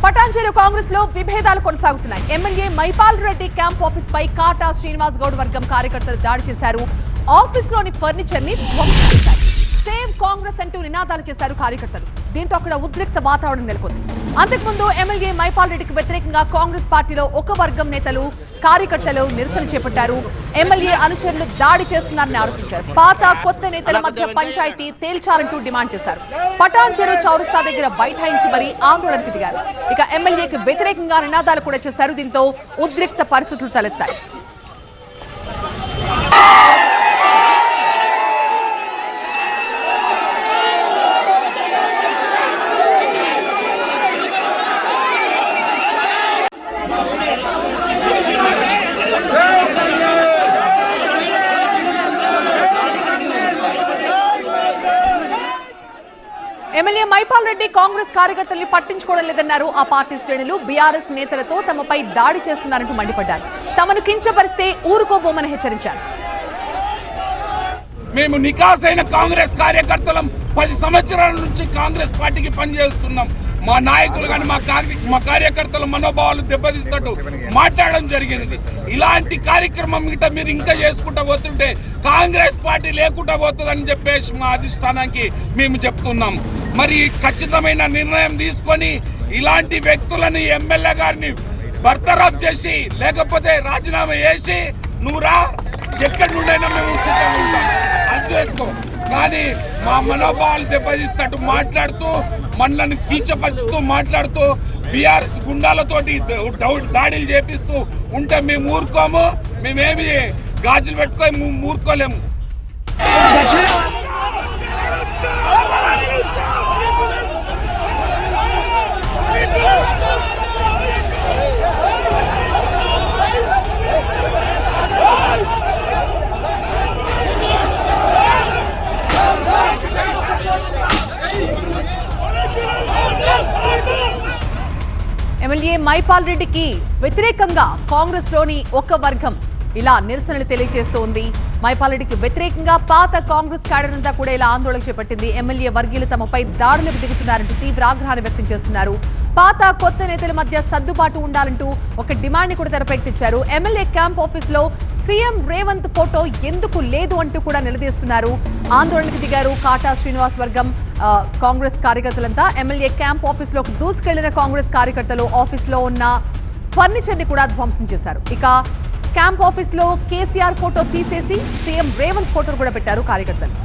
పటాన్చెరు కాంగ్రెస్ లో విభేదాలు కొనసాగుతున్నాయి. MLA Maipal Reddy camp office పై కాటా శ్రీనివాస్ గౌడ్ వర్గం కార్యకర్తలు దాడి చేశారు. ఆఫీస్ లోని ఫర్నిచర్ ని ధ్వంసం చేశారు. సేవ్ కాంగ్రెస్ అంటూ నినాదాలు చేశారు కార్యకర్తలు. దీంతో అక్కడ ఉద్రిక్త వాతావరణం నెలకొంది. అంతకుముందు ఎమ్మెల్యే మైపాల్ రెడ్డికి వ్యతిరేకంగా కాంగ్రెస్ పార్టీలో ఒక వర్గం నేతలు కార్యకర్తలు నిరసన చేపట్టారు. ఎమ్మెల్యే అనుచరులు దాడి చేస్తున్నారని ఆరోపించారు. పాత కొత్త నేతల మధ్య పంచాయతీ తేల్చాలంటూ డిమాండ్ చేశారు. పటాన్చెరు చౌరస్తా దగ్గర బైఠాయించి మరీ ఆందోళనకు దిగారు. ఇక ఎమ్మెల్యేకి వ్యతిరేకంగా నినాదాలు కూడా చేశారు. దీంతో ఉద్రిక్త పరిస్థితులు తలెత్తాయి. ఎమ్మెల్యే మైపాల్ రెడ్డి కాంగ్రెస్ కార్యకర్తల్ని పట్టించుకోవడం లేదన్నారు. ఆ పార్టీ శ్రేణులు బీఆర్ఎస్ నేతలతో తమపై దాడి చేస్తున్నారంటూ మండిపడ్డారు. తమను కించపరిస్తే ఊరుకోబోమని హెచ్చరించారు. మేము నికాసైన కాంగ్రెస్ కార్యకర్తలం 10 సంవత్సరాల నుంచి కాంగ్రెస్ పార్టీకి పనిచేస్తున్నాం. మా నాయకులు కానీ మా కార్యకర్తల మనోభావాలు దెబ్బతీస్తూ మాట్లాడడం జరిగింది. ఇలాంటి కార్యక్రమం గిట్ట మీరు ఇంకా చేసుకుంటా పోతుంటే కాంగ్రెస్ పార్టీ లేకుండా పోతుందని చెప్పేసి మా అధిష్టానానికి మేము చెప్తున్నాం. మరి ఖచ్చితమైన నిర్ణయం తీసుకొని ఇలాంటి వ్యక్తులను ఎమ్మెల్యే గారిని బర్తరఫ్ చేసి లేకపోతే రాజీనామా చేసి నువ్వు రా, ఎక్కడి నుండైనా మేము ఉంటాం అది చేసుకో. కానీ మా మనోభావాలు దెబ్బతీస్తూ మాట్లాడుతూ మనలను కీచపరుచుతూ మాట్లాడుతూ బీఆర్ఎస్ గుండాలతోటి దాడులు చేపిస్తూ ఉంటే మేము ఊరుకోము. మేమేమి గాజులు పెట్టుకొని ఊరుకోలేము. ఎమ్మెల్యే మైపాల్ రెడ్డికి వ్యతిరేకంగా కాంగ్రెస్ లోని ఒక వర్గం ఇలా నిరసనలు తెలియజేస్తోంది. మైపాల్ రెడ్డికి వ్యతిరేకంగా పాత కాంగ్రెస్ క్యాడర్ అంతా కూడా ఇలా ఆందోళన చేపట్టింది. ఎమ్మెల్యే వర్గీయులు తమపై దాడులకు దిగుతున్నారంటూ తీవ్ర ఆగ్రహాన్ని వ్యక్తం చేస్తున్నారు. పాత కొత్త నేతల మధ్య సర్దుబాటు ఉండాలంటూ ఒక డిమాండ్ ని కూడా తెరపైకెత్తించారు. ఎమ్మెల్యే క్యాంప్ ఆఫీస్ లో సీఎం రేవంత్ ఫోటో ఎందుకు లేదు అంటూ కూడా నిలదీస్తున్నారు. ఆందోళనకు దిగారు కాటా శ్రీనివాస్ వర్గం కాంగ్రెస్ కార్యకర్తలంతా. ఎమ్మెల్యే క్యాంప్ ఆఫీస్ లోకి దూసుకెళ్లిన కాంగ్రెస్ కార్యకర్తలు ఆఫీస్ లో ఉన్న ఫర్నిచర్ ని కూడా ధ్వంసం చేశారు. ఇక క్యాంప్ ఆఫీస్ లో కేసీఆర్ ఫోటో తీసేసి సీఎం రేవంత్ ఫోటోను కూడా పెట్టారు కార్యకర్తలు.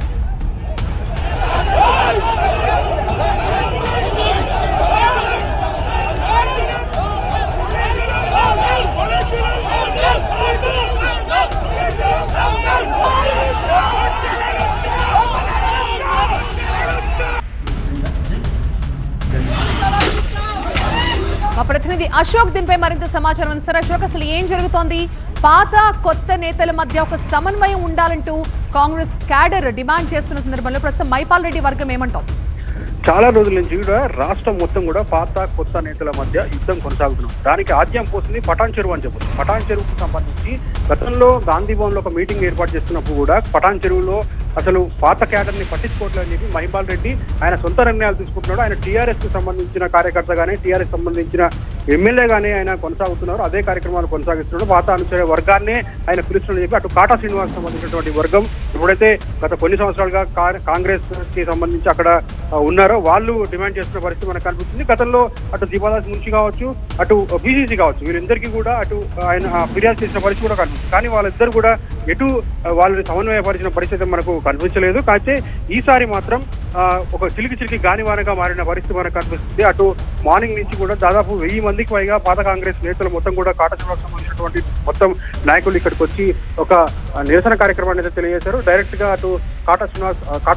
మా ప్రతినిధి అశోక్ దీనిపై మరింత సమాచారం అందిస్తారు. అశోక్, అసలు ఏం జరుగుతోంది? పాత కొత్త నేతల మధ్య ఒక సమన్వయం ఉండాలంటూ కాంగ్రెస్ క్యాడర్ డిమాండ్ చేస్తున్న సందర్భంలో ప్రస్తుతం మైపాల్ రెడ్డి వర్గం ఏమంటాం? చాలా రోజుల నుంచి కూడా రాష్ట్రం మొత్తం కూడా పాత కొత్త నేతల మధ్య యుద్ధం కొనసాగుతున్నాం. దానికి ఆద్యం పోసింది పటాన్చెరు అని చెప్పొచ్చు. పటాన్చెరువుకు సంబంధించి గతంలో గాంధీ భవన్ లో ఒక మీటింగ్ ఏర్పాటు చేస్తున్నప్పుడు కూడా పటాన్చెరువులో అసలు పాత క్యాడర్ ని పట్టించుకోవట్లేదని చెప్పి మైపాల్ రెడ్డి ఆయన సొంత నిర్ణయాలు తీసుకుంటున్నాడు. ఆయన టీఆర్ఎస్ కు సంబంధించిన కార్యకర్త గానీ టీఆర్ఎస్ సంబంధించిన ఎమ్మెల్యే గానీ ఆయన కొనసాగుతున్నారు. అదే కార్యక్రమాలు కొనసాగిస్తున్నాడు. పాత అనుచర వర్గాన్ని ఆయన పిలుస్తున్నాడని చెప్పి అటు కాటా శ్రీనివాస్ సంబంధించినటువంటి వర్గం ఎప్పుడైతే గత కొన్ని సంవత్సరాలుగా కాంగ్రెస్ కి సంబంధించి అక్కడ ఉన్నారో వాళ్ళు డిమాండ్ చేస్తున్న పరిస్థితి మనకు కనిపిస్తుంది. గతంలో అటు దీపాదాస్ మున్షి కావచ్చు, అటు బీసీసీ కావచ్చు, వీరందరికీ కూడా అటు ఆయన ఫిర్యాదు చేసిన పరిస్థితి కూడా కనిపిస్తుంది. కానీ వాళ్ళిద్దరు కూడా ఎటు వాళ్ళని సమన్వయపరిచిన పరిస్థితి మనకు కనిపించలేదు. కాకపోతే ఈసారి మాత్రం ఒక చిలికి గానివానగా మారిన పరిస్థితి మనకు కనిపిస్తుంది. అటు మార్నింగ్ నుంచి కూడా దాదాపు 1000 మందికి పైగా పాత కాంగ్రెస్ నేతలు మొత్తం కూడా కాటా శ్రీనివాస్ సంబంధించినటువంటి మొత్తం నాయకులు ఇక్కడికి వచ్చి ఒక నిరసన కార్యక్రమాన్ని అయితే తెలియజేశారు. డైరెక్ట్ గా అటు కాటా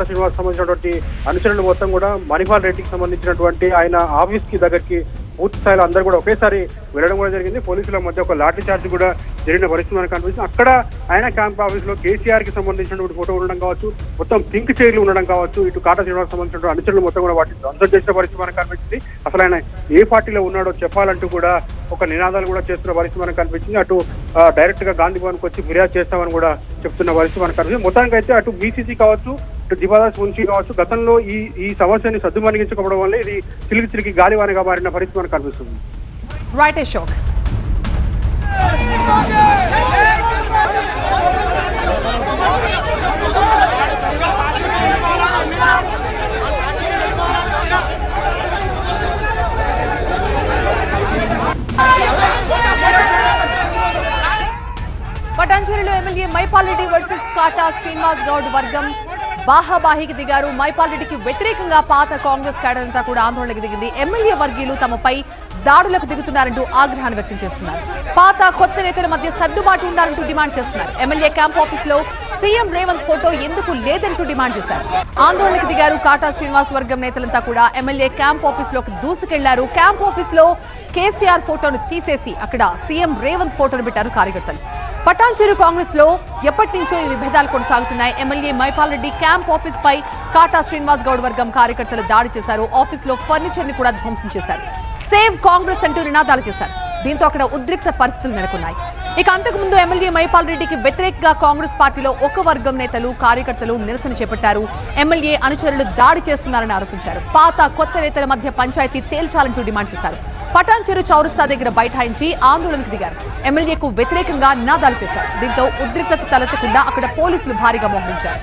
శ్రీనివాస్ సంబంధించినటువంటి అనుచరులు మొత్తం కూడా మైపాల్ రెడ్డికి సంబంధించినటువంటి ఆయన ఆఫీస్ కి దగ్గరికి పూర్తి స్థాయిలో అందరూ కూడా ఒకేసారి వెళ్ళడం కూడా జరిగింది. పోలీసుల మధ్య ఒక లాఠీ చార్జ్ కూడా జరిగిన పరిస్థితి మనకు కనిపిస్తుంది. అక్కడ ఆయన క్యాంప్ ఆఫీస్ లో కేసీఆర్ కి సంబంధించినటువంటి ఫోటో ఉండడం కావచ్చు, మొత్తం పింక్ చైర్లు ఉండడం కావచ్చు, ఇటు కాటా శ్రీనివాస్ సంబంధించిన అనుచరులు మొత్తం కూడా వాటిని ధ్వంసం చేసిన పరిస్థితి మనకు కనిపించింది. అసలు ఆయన ఏ పార్టీలో ఉన్నాడో చెప్పాలంటూ కూడా ఒక నినాదాలు కూడా చేస్తున్న పరిస్థితి మనకు కనిపించింది. అటు డైరెక్ట్ గా గాంధీ భవన్ కు వచ్చి ఫిర్యాదు చేస్తామని కూడా చెప్తున్న పరిస్థితి మనకు కనిపిస్తుంది. మొత్తానికి అయితే అటు బీసీసీ కావచ్చు, దీపాదాస్ మున్షి కావచ్చు గతంలో ఈ సమస్యని సద్దుమణిగించుకోవడం వల్ల ఇది చిలికి గాలివానగా మారిన పరిస్థితి మనకు కనిపిస్తుంది. రైట్ అశోక్. పటాన్చెరులో ఎమ్మెల్యే మైపాల్ రెడ్డి వర్సెస్ కాటా శ్రీనివాస్ గౌడ్ వర్గం బాహాబాహికి దిగారు. మైపాల్ రెడ్డికి వ్యతిరేకంగా పాత కాంగ్రెస్ క్యాడర్ అంతా కూడా ఆందోళనకు దిగింది. ఎమ్మెల్యే వర్గీయులు తమపై దాడులకు దిగుతున్నారంటూ ఆగ్రహాన్ని వ్యక్తం చేస్తున్నారు. పాత కొత్త నేతల మధ్య సర్దుబాటు ఉండాలంటూ డిమాండ్ చేస్తున్నారు. ఎమ్మెల్యే క్యాంప్ ఆఫీస్ లో సీఎం రేవంత్ ఫోటో ఎందుకు లేదంటూ డిమాండ్ చేశారు. ఆందోళనకు దిగారు కాటా శ్రీనివాస్ వర్గం నేతలంతా కూడా ఎమ్మెల్యే క్యాంప్ ఆఫీస్ లోకి దూసుకెళ్లారు. క్యాంప్ ఆఫీస్ లో కేసీఆర్ ఫోటోను తీసేసి అక్కడ సీఎం రేవంత్ ఫోటోను పెట్టారు కార్యకర్తలు. పటాన్చెరు కాంగ్రెస్ లో ఎప్పటి నుంచో ఈ విభేదాలు కొనసాగుతున్నాయి. MLA Maipal Reddy camp office పై కాటా శ్రీనివాస్ గౌడ్ వర్గం కార్యకర్తలు దాడి చేశారు. ఆఫీస్ లో ఫర్నిచర్ ని కూడా ధ్వంసం చేశారు. సేవ్ కాంగ్రెస్ అంటూ నినాదాలు చేశారు. దీంతో అక్కడ ఉద్రిక్త పరిస్థితులు నెలకొన్నాయి. ఇక అంతకుముందు ఎమ్మెల్యే మైపాల్ రెడ్డికి వ్యతిరేకంగా కాంగ్రెస్ పార్టీలో ఒక వర్గం నేతలు కార్యకర్తలు నిరసన చేపట్టారు. ఎమ్మెల్యే అనుచరులు దాడి చేస్తున్నారని ఆరోపించారు. పాత కొత్త నేతల మధ్య పంచాయతీ తేల్చాలంటూ డిమాండ్ చేశారు. పటాన్చెరు చౌరస్తా దగ్గర బైఠాయించి ఆందోళనకు దిగారు. ఎమ్మెల్యేకు వ్యతిరేకంగా నినాదాలు చేశారు. దీంతో ఉద్రిక్తత తలెత్తకుండా అక్కడ పోలీసులు భారీగా మోహరించారు.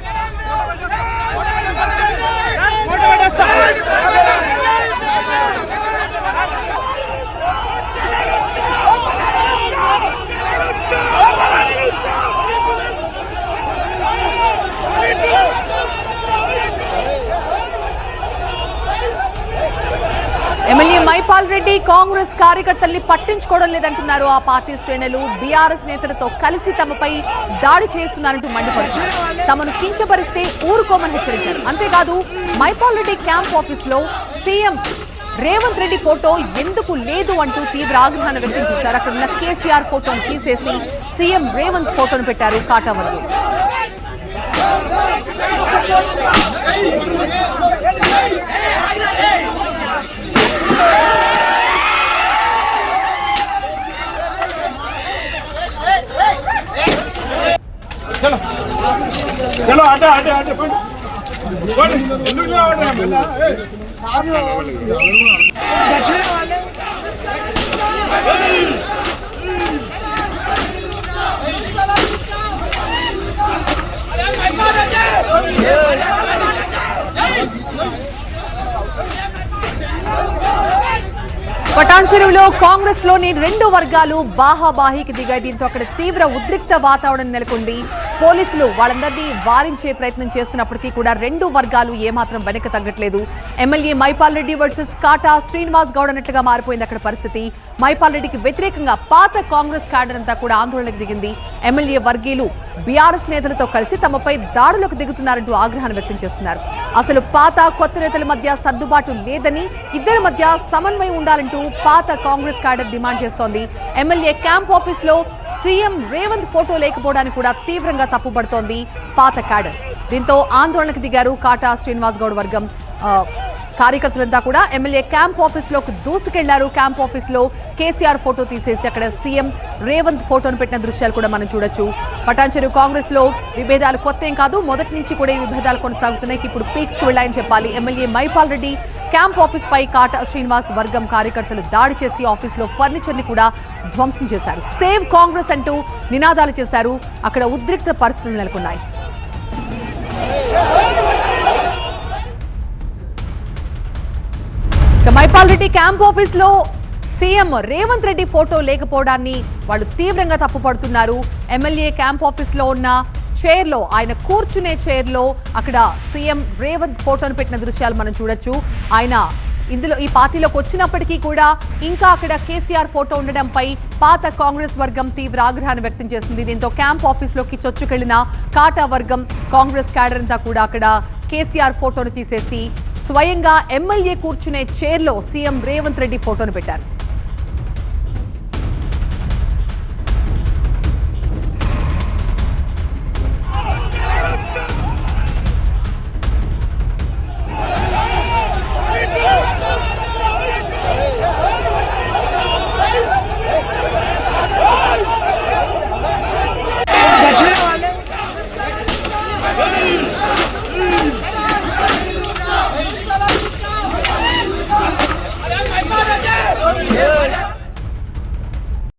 ఎమ్మెల్యే మైపాల్ రెడ్డి కాంగ్రెస్ కార్యకర్తల్ని పట్టించుకోవడం లేదంటున్నారు. ఆ పార్టీ శ్రేణులు బీఆర్ఎస్ నేతలతో కలిసి తమపై దాడి చేస్తున్నారంటూ మండిపడుతున్నారు. తమను కించపరిస్తే ఊరుకోమని హెచ్చరించారు. అంతేకాదు మైపాల్ రెడ్డి క్యాంప్ ఆఫీస్ లో సీఎం రేవంత్ రెడ్డి ఫోటో ఎందుకు లేదు అంటూ తీవ్ర ఆగ్రహాన్ని వ్యక్తం చేశారు. అక్కడ ఉన్న కేసీఆర్ ఫోటోను తీసేసి సీఎం రేవంత్ ఫోటోను పెట్టారు కాటా వర్గం. चलो आटे आटे आटे ఎందుకు పటాన్చెరులో కాంగ్రెస్ లోని రెండు వర్గాలు బాహాబాహికి దిగాయి. దీంతో అక్కడ తీవ్ర ఉద్రిక్త వాతావరణం నెలకొంది. పోలీసులు వాళ్ళందరినీ వారించే ప్రయత్నం చేస్తున్నప్పటికీ కూడా రెండు వర్గాలు ఏమాత్రం వెనక్కి తగ్గట్లేదు. ఎమ్మెల్యే మైపాల్ రెడ్డి వర్సెస్ కాటా శ్రీనివాస్ గౌడ్ అన్నట్లుగా మారిపోయింది అక్కడ పరిస్థితి. మైపాల్ రెడ్డికి వ్యతిరేకంగా పాత కాంగ్రెస్ క్యాడర్ అంతా కూడా ఆందోళనకు దిగింది. ఎమ్మెల్యే వర్గీయులు బీఆర్ఎస్ నేతలతో కలిసి తమపై దాడులకు దిగుతున్నారంటూ ఆగ్రహాన్ని వ్యక్తం చేస్తున్నారు. అసలు పాత కొత్త నేతల మధ్య సర్దుబాటు లేదని, ఇద్దరి మధ్య సమన్వయం ఉండాలంటూ పాత కాంగ్రెస్ క్యాడర్ డిమాండ్ చేస్తోంది. ఎమ్మెల్యే క్యాంప్ ఆఫీస్ లో సీఎం రేవంత్ ఫోటో లేకపోవడానికి కూడా తీవ్రంగా తప్పుపడుతోంది పాత క్యాడర్. దీంతో ఆందోళనకు దిగారు కాటా శ్రీనివాస్ గౌడ్ వర్గం కార్యకర్తలంతా కూడా. ఎమ్మెల్యే క్యాంప్ ఆఫీస్ లోకి దూసుకెళ్లారు. క్యాంప్ ఆఫీస్ లో కేసీఆర్ ఫోటో తీసేసి అక్కడ సీఎం రేవంత్ ఫోటోను పెట్టిన దృశ్యాలు కూడా మనం చూడొచ్చు. పటాన్చెరు కాంగ్రెస్ లో విభేదాలు కొత్త ఏం కాదు, మొదటి నుంచి కూడా ఈ విభేదాలు కొనసాగుతున్నాయి. ఇప్పుడు పీక్స్ కు వెళ్లాయని చెప్పాలి. MLA Maipal Reddy camp office పై కాటా శ్రీనివాస్ వర్గం కార్యకర్తలు దాడి చేసి ఆఫీస్ లో ఫర్నిచర్ ని కూడా ధ్వంసం చేశారు. సేవ్ కాంగ్రెస్ అంటూ నినాదాలు చేశారు. అక్కడ ఉద్రిక్త పరిస్థితులు నెలకొన్నాయి. మైపాల్ రెడ్డి క్యాంప్ ఆఫీస్ లో సీఎం రేవంత్ రెడ్డి ఫోటో లేకపోవడాన్ని వాళ్ళు తీవ్రంగా తప్పుపడుతున్నారు. ఎమ్మెల్యే క్యాంప్ ఆఫీస్ లో ఉన్న చైర్ లో, ఆయన కూర్చునే చైర్ లో అక్కడ సీఎం రేవంత్ ఫోటోను పెట్టిన దృశ్యాలు మనం చూడొచ్చు. ఆయన ఇందులో ఈ పార్టీలోకి వచ్చినప్పటికీ కూడా ఇంకా అక్కడ కేసీఆర్ ఫోటో ఉండడంపై పాత కాంగ్రెస్ వర్గం తీవ్ర ఆగ్రహాన్ని వ్యక్తం చేస్తుంది. దీంతో క్యాంప్ ఆఫీస్ లోకి చొచ్చుకెళ్లిన కాటా వర్గం కాంగ్రెస్ క్యాడర్ అంతా కూడా అక్కడ కేసీఆర్ ఫోటోను తీసేసి స్వయంగా ఎమ్మెల్యే కూర్చునే చైర్ లో సీఎం రేవంత్ రెడ్డి ఫోటోను పెట్టారు.